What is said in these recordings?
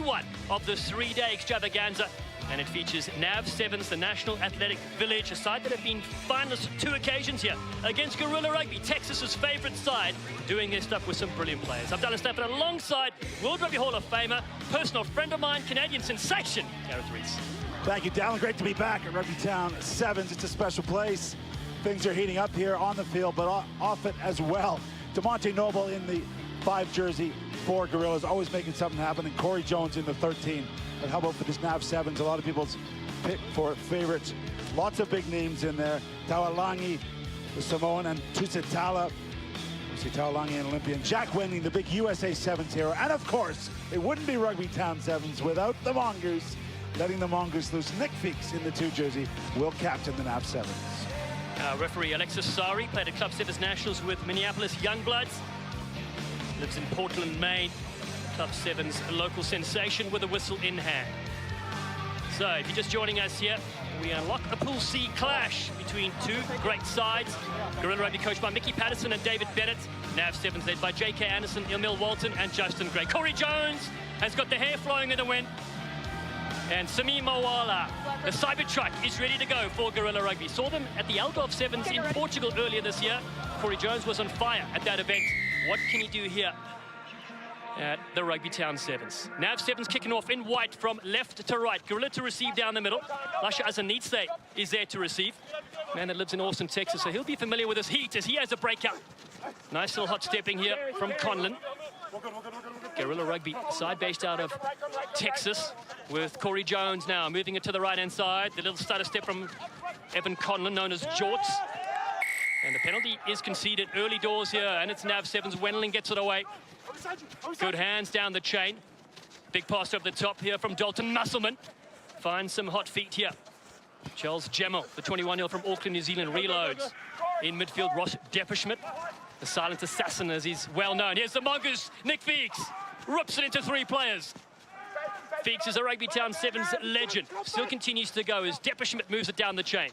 one of the three-day extravaganza. And it features NAV Sevens, the National Athletic Village, a side that have been finalists on 2 occasions here against Guerrilla Rugby, Texas's favorite side, doing their stuff with some brilliant players. I've done a Stafford alongside World Rugby Hall of Famer, personal friend of mine, Canadian sensation, Gareth Rees. Thank you, Dallin. Great to be back at Rugbytown 7s. It's a special place. Things are heating up here on the field, but off it as well. DeMonte Noble in the 5 jersey for Gorillas, always making something happen, and Corey Jones in the 13. But how about for this NAV 7s? A lot of people's pick for favorites. Lots of big names in there. Tawalangi, the Samoan, and Tusitala. Tawalangi, an Olympian. Jack Wendling, the big USA 7s hero. And of course, it wouldn't be Rugbytown 7s without the Mongoose. Letting the Mongoose loose. Nick Feeks in the 2 jersey will captain the NAV 7s. Referee Alexis Sari played at Club Sevens Nationals with Minneapolis Youngbloods. Lives in Portland, Maine. Club Sevens local sensation with a whistle in hand. So if you're just joining us here, we unlock a Pool C clash between 2 great sides. Guerrilla Rugby coached by Mickey Patterson and David Bennett. NAV Sevens led by J.K. Anderson, Emil Walton and Justin Gray. Corey Jones has got the hair flowing in the wind. And Simi Mawala, the Cybertruck, is ready to go for Guerrilla Rugby. Saw them at the Algarve Sevens in Portugal earlier this year. Corey Jones was on fire at that event. What can he do here at the Rugbytown 7s? NAV 7s kicking off in white from left to right. Guerrilla to receive down the middle. Lasha Azanitse is there to receive. Man that lives in Austin, Texas, so he'll be familiar with his heat as he has a breakout. Nice little hot stepping here from Conlon. Guerrilla Rugby side based out of Texas with Corey Jones now moving it to the right-hand side. The little stutter step from Evan Conlon, known as Jorts. And the penalty is conceded early doors here, and it's NAV 7s. Wendling gets it away. Good hands down the chain. Big pass over the top here from Dalton Musselman. Finds some hot feet here. Charles Gemmell, the 21-year-old from Auckland, New Zealand, reloads. In midfield, Ross Depperschmidt, the silent assassin as he's well known. Here's the Mongoose, Nick Feeks. Rips it into 3 players. Feeks is a Rugbytown 7s legend. Still continues to go as Depperschmidt moves it down the chain.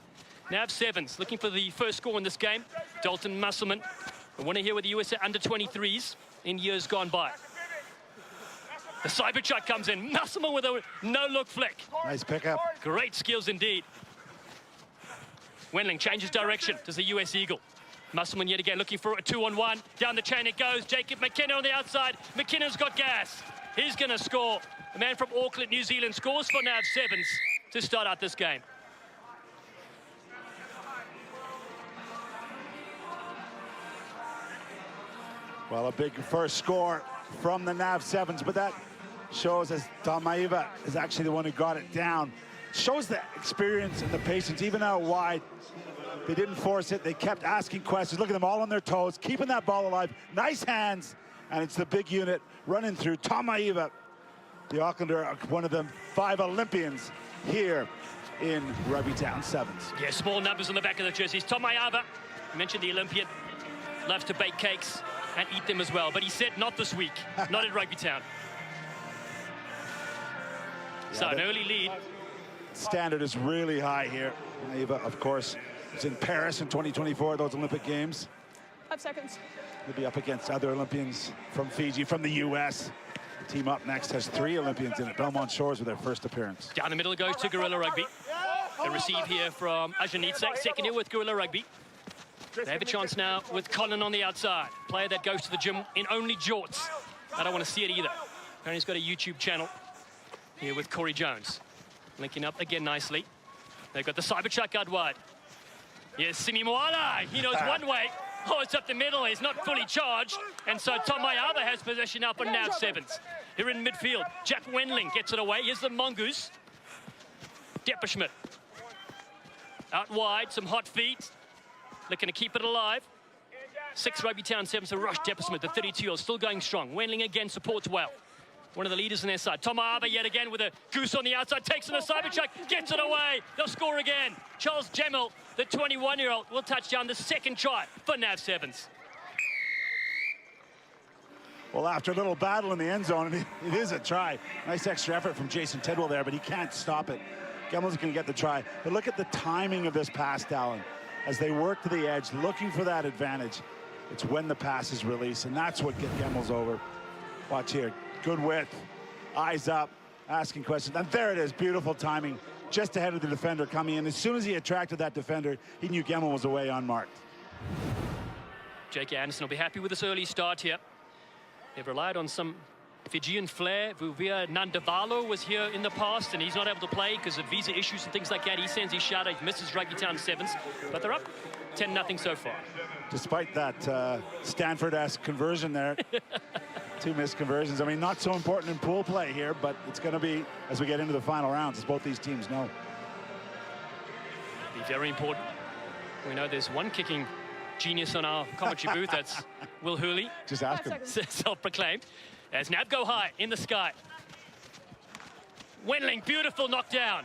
NAV 7s looking for the first score in this game. Dalton Musselman. I want to hear with the USA under-23s in years gone by. The Cybertruck comes in. Musselman with a no-look flick. Nice pickup. Great skills indeed. Wendling changes direction to the US Eagle. Musselman yet again looking for a 2-on-1. Down the chain it goes. Jacob McKenna on the outside. McKenna's got gas. He's going to score. The man from Auckland, New Zealand, scores for NAV 7s to start out this game. Well, a big first score from the NAV 7s, but that shows as Tamaiva is actually the one who got it down. Shows the experience and the patience, even out wide. They didn't force it. They kept asking questions. Look at them all on their toes, keeping that ball alive. Nice hands, and it's the big unit running through. Tamaiva, the Aucklander, one of the 5 Olympians here in Rugbytown 7s. Yeah, small numbers on the back of the jerseys. Tamaiva, you mentioned the Olympian, loves to bake cakes and eat them as well, but he said not this week, not at Rugbytown. So an early lead. Standard is really high here. Eva, of course, is in Paris in 2024, those Olympic Games. 5 seconds. He'll be up against other Olympians from Fiji, from the US. The team up next has 3 Olympians in it. Belmont Shores with their first appearance. Down the middle goes to Guerrilla Rugby. The receive here from Ajanitse, second year with Guerrilla Rugby. They have a chance now with Colin on the outside. Player that goes to the gym in only jorts. I don't want to see it either. Apparently he's got a YouTube channel here with Corey Jones. Linking up again nicely. They've got the Cybertruck out wide. Yes, Simi Moala, he knows one way. Oh, it's up the middle, he's not fully charged. And so Tamaiva has possession now for NAV 7s. Here in midfield, Jack Wendling gets it away. Here's the Mongoose. Depperschmidt. Out wide, some hot feet. Looking to keep it alive. 6 Rugbytown 7s to rush Depperschmidt, the 32-year-old, still going strong. Wendling again supports well. One of the leaders on their side. Tamaiva yet again with a goose on the outside, takes on the Cybertruck, gets it away. They'll score again. Charles Gemmell, the 21-year-old, will touch down the second try for NAV 7s. Well, after a little battle in the end zone, it is a try. Nice extra effort from Jason Tidwell there, but he can't stop it. Gemmell's going to get the try. But look at the timing of this pass, Dallin. As they work to the edge, looking for that advantage. It's when the pass is released, and that's what gets Gemmell's over. Watch here. Good width, eyes up, asking questions. And there it is, beautiful timing, just ahead of the defender coming in. As soon as he attracted that defender, he knew Gemmell was away unmarked. J.K. Anderson will be happy with this early start here. They've relied on some Fijian flair. Vuvia Nandavalo was here in the past, and he's not able to play because of visa issues and things like that. He sends his shout out, misses Rugbytown Sevens, but they're up 10-0 so far. Despite that Stanford-esque conversion there, 2 missed conversions. I mean, not so important in pool play here, but it's going to be as we get into the final rounds, as both these teams know. Be very important. We know there's one kicking genius on our commentary booth. That's Will Hooley. Just ask him. Self-proclaimed. As Nav go high in the sky. Wendling, beautiful knockdown.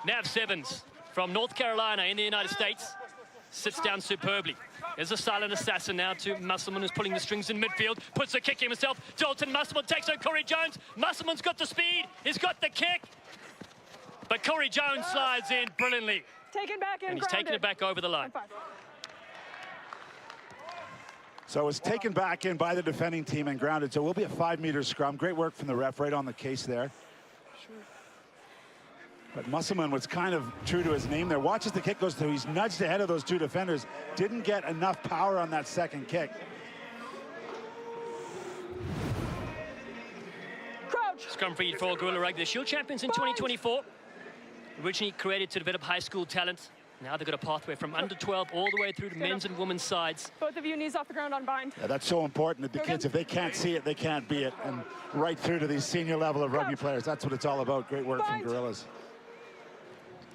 Nav Sevens from North Carolina in the United States. Sits down superbly. There's a silent assassin now to Musselman, who's pulling the strings in midfield. Puts a kick himself. Dalton Musselman takes on Corey Jones. Musselman's got the speed. He's got the kick. But Corey Jones slides in brilliantly. Taken back in, and he's taken it back over the line. So it was taken back in by the defending team and grounded. So it will be a 5-meter scrum. Great work from the ref, right on the case there. But Musselman was kind of true to his name there. Watch as the kick goes through. He's nudged ahead of those 2 defenders. Didn't get enough power on that second kick. Crouch. Scrum feed for Gorilla Rugby. The Shield champions in 2024. Originally created to develop high school talent. Now they've got a pathway from under 12 all the way through to men's and women's sides. Both of you, knees off the ground on bind. Yeah, that's so important that the kids, if they can't see it, they can't be it. And right through to these senior level of rugby players. That's what it's all about. Great work from Gorillas.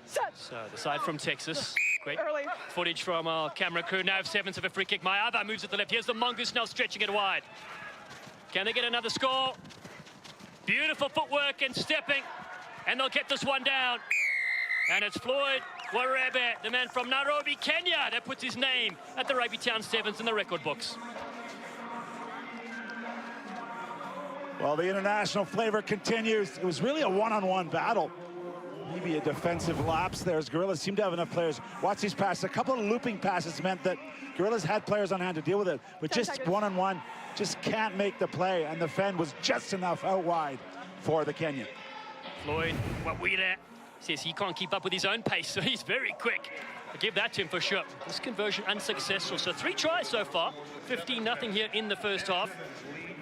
Set. So the side from Texas. Great Early. footage from our camera crew. Nav Sevens of a free kick. Maiava moves at the left. Here's the Mongoose now stretching it wide. Can they get another score? Beautiful footwork and stepping. And they'll get this one down. And it's Floyd Warebe, the man from Nairobi, Kenya, that puts his name at the Rugbytown Sevens in the record books. Well, the international flavor continues. It was really a one-on-one battle. Maybe a defensive lapse there as Gorillas seem to have enough players. Watch these passes. A couple of looping passes meant that Gorillas had players on hand to deal with it. But just one-on-one, just can't make the play. And the fend was just enough out wide for the Kenyan. Floyd Wawira says he can't keep up with his own pace, so he's very quick. I give that to him for sure. This conversion unsuccessful. So 3 tries so far. 15-0 here in the first half.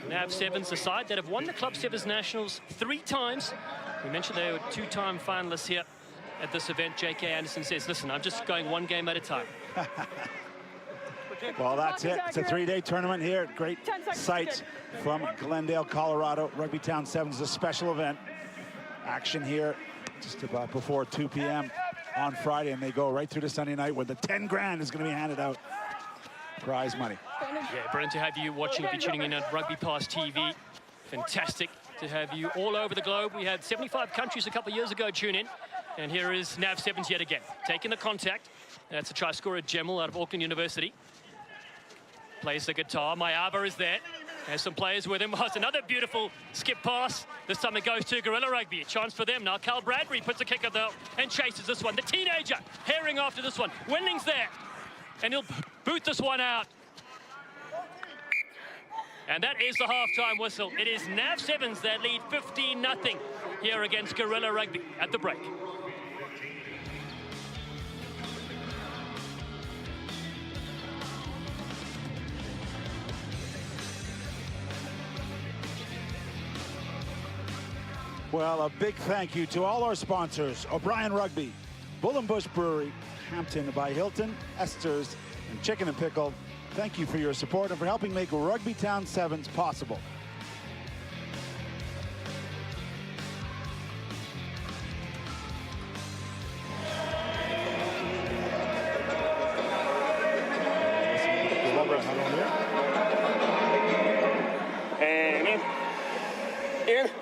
Nav Sevens, the side that have won the Club Sevens Nationals 3 times. We mentioned they were 2-time finalists here at this event. J.K. Anderson says, listen, I'm just going 1 game at a time. Well, that's it. It's a 3-day tournament here. Great sights from Glendale, Colorado. Rugbytown Sevens is a special event. Action here just about before 2 p.m. on Friday, and they go right through to Sunday night where the 10 grand is going to be handed out. Prize money. Yeah, brilliant to have you watching, be tuning in at Rugby Pass TV. Fantastic to have you all over the globe. We had 75 countries a couple of years ago tune in, and here is Nav Sevens yet again. Taking the contact. That's a try scorer, Gemmell, out of Auckland University. Plays the guitar. Maiava is there. There's some players with him. Oh, it's another beautiful skip pass. This time it goes to Gorilla Rugby. A chance for them. Now Carl Bradbury puts a kick up there and chases this one. The teenager herring after this one. Wendling's there. And he'll boot this one out. And that is the halftime whistle. It is Nav Sevens that lead 15-0 here against Gorilla Rugby at the break. Well, a big thank you to all our sponsors: O'Brien Rugby, Bull and Bush Brewery, Hampton by Hilton, Esther's, and Chicken and Pickle. Thank you for your support and for helping make Rugbytown Sevens possible.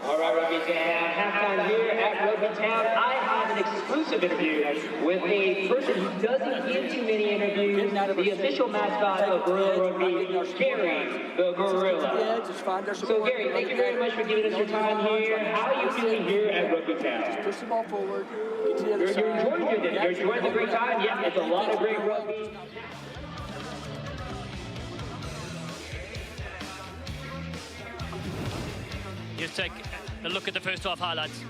All right, Rugbytown, halftime here at Rugbytown. I have an exclusive interview with a person who doesn't give too many interviews, the official mascot of Gorilla Rugby, Gary the Gorilla. So Gary, thank you very much for giving us your time here. How are you doing here at Rugbytown? Push the ball forward. You're enjoying it. You're enjoying the great time. Yeah, it's a lot of great rugby. Here's take a look at the first half highlights.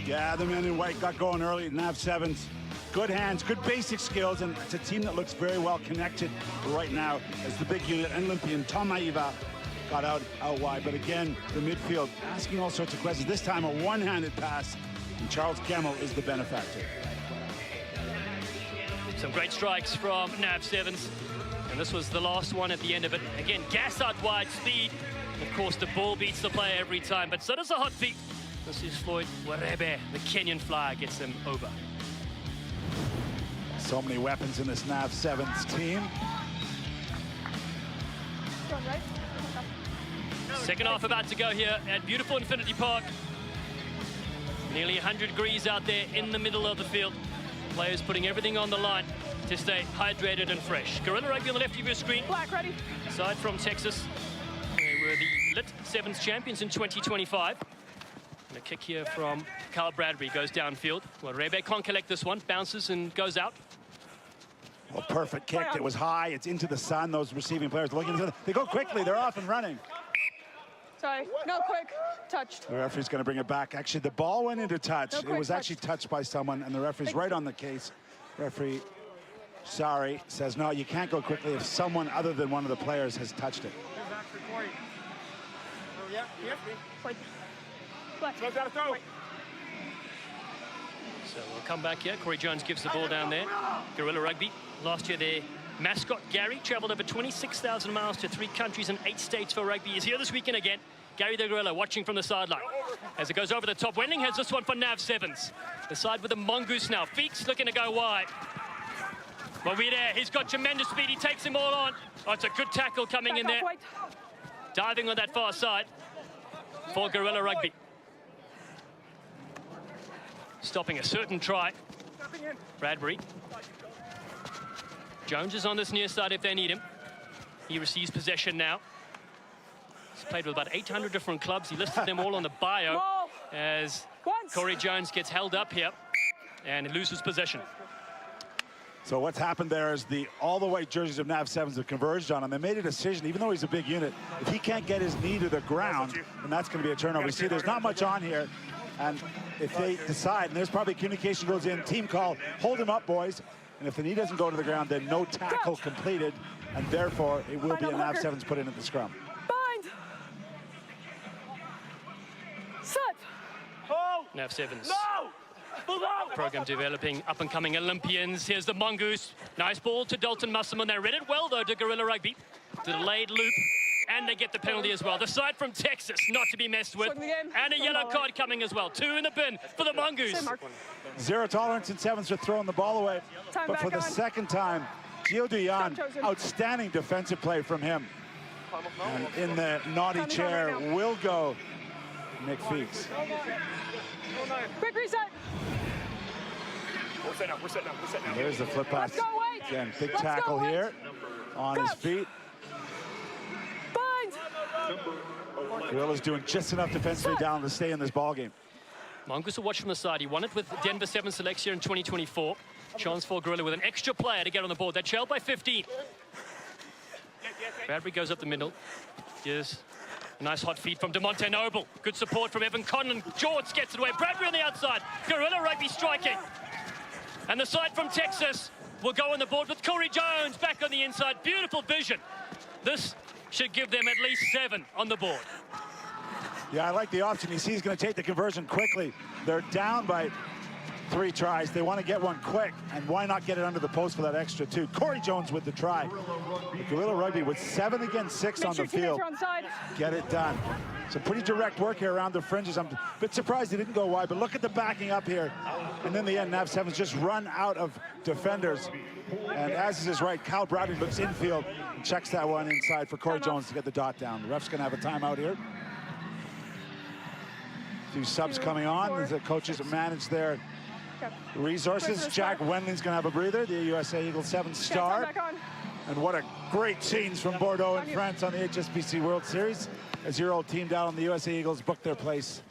Yeah, the men in white got going early. NAV Sevens, good hands, good basic skills, and it's a team that looks very well connected right now as the big unit. Olympian Tomaiva got out wide, but again, the midfield asking all sorts of questions. This time a one-handed pass, and Charles Gemmell is the benefactor. Some great strikes from NAV Sevens, and this was the last one at the end of it. Again, gas out wide, speed. Of course, the ball beats the player every time, but so does a hot feet. This is Floyd Warebe, the Kenyan flyer, gets him over. So many weapons in this NAV Sevens team. Second half about to go here at beautiful Infinity Park. Nearly 100 degrees out there in the middle of the field. Players putting everything on the line to stay hydrated and fresh. Gorilla Rugby on the left of your screen. Black ready. Side from Texas. They were the Lit Sevens champions in 2025. And a kick here from Carl Bradbury goes downfield. Well, Rebe can't collect this one. Bounces and goes out. Well, perfect kick. It was high. It's into the sun. Those receiving players looking. They go quickly. They're off and running. Sorry, no quick. Touched. The referee's going to bring it back. Actually, the ball went into touch. No It quick was actually touched by someone, and the referee's right on the case. Referee, sorry, says no, you can't go quickly if someone other than one of the players has touched it. So we'll come back here. Corey Jones gives the ball down there. Gorilla Rugby. Last year, their mascot, Gary, traveled over 26,000 miles to 3 countries and 8 states for rugby. He's here this weekend again. Gary the Gorilla watching from the sideline. As it goes over the top, Wendling has this one for NAV Sevens. The side with the mongoose now. Feeks looking to go wide. Well, we're there. He's got tremendous speed. He takes them all on. Oh, it's a good tackle coming in there. Diving on that far side for Gorilla Rugby. Stopping a certain try. Bradbury. Jones is on this near side if they need him. He receives possession now. He's played with about 800 different clubs. He listed them all on the bio as Corey Jones gets held up here and loses possession. So what's happened there is all the white jerseys of NAV Sevens have converged on him. They made a decision, even though he's a big unit, if he can't get his knee to the ground, then that's going to be a turnover. You see, there's not much on here. And if they decide, and there's probably communication goes in, team call, hold him up, boys. And if the knee doesn't go to the ground, then no tackle completed. And therefore, it will be a NAV Sevens put in at the scrum. Bind. Set. NAV Sevens. Program developing up-and-coming Olympians. Here's the mongoose. Nice ball to Dalton Musselman. They read it well, though, to Gorilla Rugby. Delayed loop. And they get the penalty as well. The side from Texas, not to be messed with. And a yellow card coming as well. 2 in the bin for the mongoose. Zero tolerance in Sevens for throwing the ball away. But for the second time, Gio Duyan, outstanding defensive play from him. And in the naughty chair will go Nick Feeks. Quick reset. We're set now. There's the flip pass. Let's go, Wade. Again, big tackle here on his feet. Gorilla's doing just enough defensively down to stay in this ball game. Mongoose will watch from the side. He won it with Denver Sevens selects here in 2024. Chance for Gorilla with an extra player to get on the board. They trailed by 15. Bradbury goes up the middle. Here's a nice hot feed from DeMonte Noble. Good support from Evan Conlon. George gets it away. Bradbury on the outside. Gorilla Rugby striking. And the side from Texas will go on the board with Corey Jones back on the inside. Beautiful vision. This should give them at least 7 on the board. Yeah, I like the option. You see he's going to take the conversion quickly. They're down by 3 tries. They want to get one quick, and why not get it under the post for that extra 2? Corey Jones with the try. The Gorilla Rugby with 7 against 6 on the field. Get it done. Some pretty direct work here around the fringes. I'm a bit surprised he didn't go wide, but look at the backing up here. And in the end, NAV Sevens just run out of defenders. And as is his right, Kyle Bradley looks infield and checks that one inside for Corey Jones to get the dot down. The ref's going to have a timeout here. 2 subs coming on as the coaches manage their resources. Jack Wendling's going to have a breather, the USA Eagles 7 star. And what a great scenes from Bordeaux in France on the HSBC World Series as your old team down on the USA Eagles book their place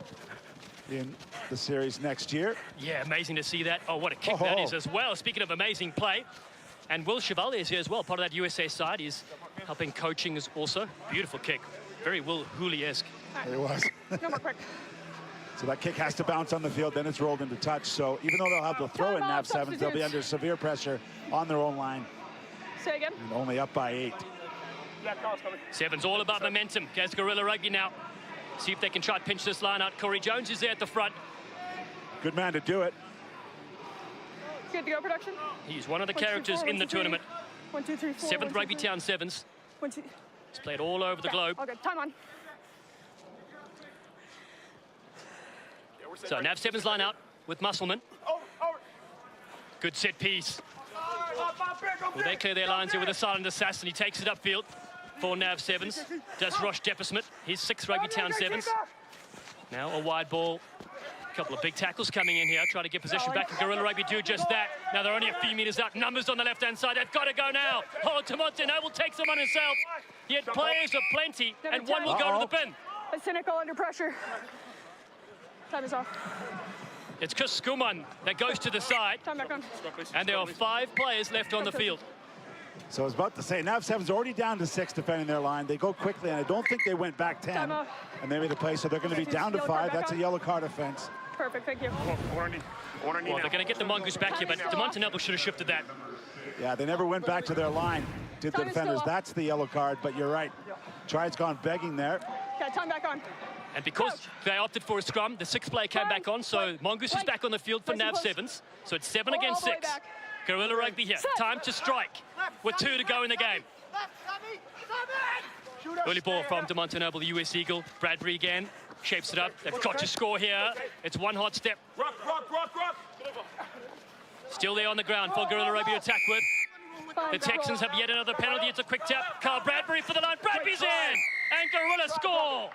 in the series next year. Yeah, amazing to see that. Oh, what a kick that is as well. Speaking of amazing play, and Will Chevalier is here as well, part of that USA side. He's helping coaching as also. Beautiful kick. Very Will Hooley-esque. It was. No more quick. So that kick has to bounce on the field, then it's rolled into touch. So even though they'll have the throw in NAV 7s, they'll be under severe pressure on their own line. Say again. And only up by 8. Sevens all about momentum. Goes Gorilla Rugby now. See if they can try to pinch this line out. Corey Jones is there at the front. Good man to do it. Good to go, production. He's one of the characters in the tournament. 1, 2, 3, 4. 7th Rugbytown Sevens. 1, 2. He's played all over the globe. Okay, time on. So NAV 7's line out with Musselman. Good set piece. Well, they clear their lines here with a silent assassin. He takes it upfield for NAV 7's. Does Rosh Deppersmith, his 6th Rugbytown 7's. Now a wide ball. A couple of big tackles coming in here. Try to get possession back, and Gorilla Rugby do just that. Now they're only a few meters out. Numbers on the left-hand side. They've got to go now. Oh, Tamonte Noble takes them on himself. He had players of plenty, and one will go to the bin. A cynical under pressure. Time is off. It's Chris Skuman that goes to the side. Time back on. And there are 5 players left on the field. So I was about to say, NAV 7's already down to 6 defending their line. They go quickly, and I don't think they went back 10. And they made the play, so they're going to be down to 5. That's a yellow card offense. Perfect, thank you. Well, they're going to get the Mongoose back here, but Tamonte Noble should have shifted that. Yeah, they never went back to their line, did the defenders. That's the yellow card, but you're right. Tride's gone begging there. Okay, time back on. And because they opted for a scrum, the 6th player came back on, so Mongoose is back on the field for NAV 7's. So it's 7 against 6. Gorilla Rugby here. Time to strike with 2 to go in the game. Early ball from Tamonte Noble, the US Eagle. Bradbury again shapes it up. They've got to score here. It's one hot step. Still there on the ground for Gorilla Rugby to attack with. The Texans have yet another penalty. It's a quick tap. Carl Bradbury for the line. Bradbury's in! And Gorilla score!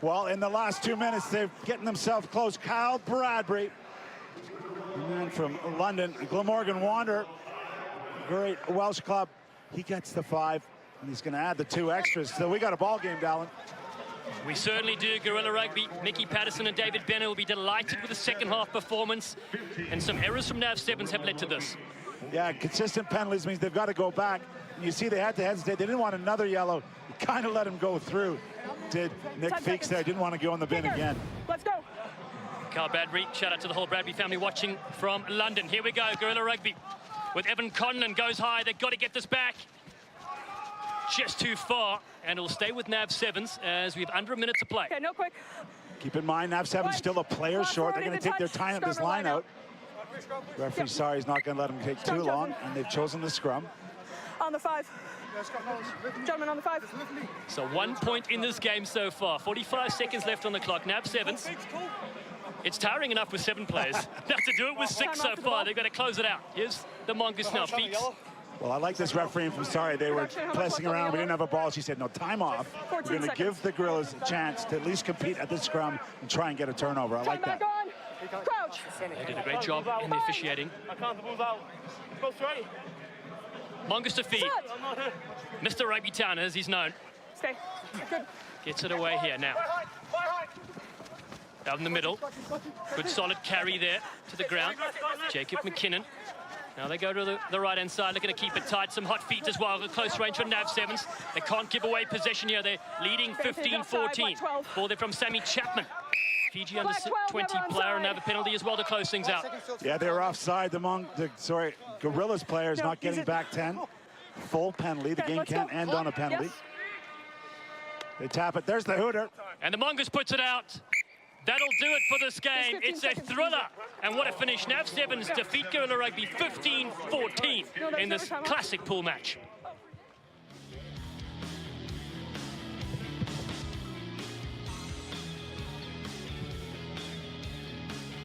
Well, in the last 2 minutes, they're getting themselves close. Kyle Bradbury, the man from London, Glamorgan Wander, great Welsh club. He gets the 5, and he's going to add the 2 extras. So we got a ball game, Dallin. We certainly do. Gorilla Rugby, Mickey Patterson and David Benner will be delighted with the second half performance. And some errors from NAV 7's have led to this. Yeah, consistent penalties means they've got to go back. And you see they had to hesitate. They didn't want another yellow. Kind of let him go through. Did Nick Feeks there. Didn't want to go in the bin again. Let's go. Carl Bradbury, shout out to the whole Bradbury family watching from London. Here we go, Gorilla Rugby. With Evan Conlon goes high. They've got to get this back. Just too far. And it'll stay with NAV 7's as we have under a minute to play. Okay, no quick. Keep in mind, NAV 7's still a player short. They're going to take their time at this line out. Referee, sorry, he's not going to let them take too long. And they've chosen the scrum. On the 5. Gentlemen, on the 5. So 1 point in this game so far. 45 seconds left on the clock. NAV 7's. It's tiring enough with 7 players. Now to do it with 6 so far, they've got to close it out. Here's the Mongoose now, Feeks. Well, I like this referee from Sorry. They were pressing around. We didn't have a ball. She said, no, time off. We're going to give the Gorillas a chance to at least compete at this scrum and try and get a turnover. I like that. Crouch. They did a great job in the officiating. Mongoose to feed. Mr. Rugbytown, as he's known. Stay. Good. Gets it away here now. Out in the middle. Good solid carry there to the ground. Jacob McKinnon. Now they go to the right-hand side. They're going to keep it tight. Some hot feet as well. Close range for NAV 7's. They can't give away possession here. They're leading 15-14. Ball there from Sammy Chapman. Fiji under 20 player, and have a penalty as well to close things out. Yeah, they were offside. Gorillas players not getting back 10. Full penalty. The game can't end on a penalty. Yes. They tap it. There's the hooter. And the Mongoose puts it out. That'll do it for this game. It's a thriller. And what a finish. NAV 7's defeat Gorilla Rugby 15-14 in this classic pool match.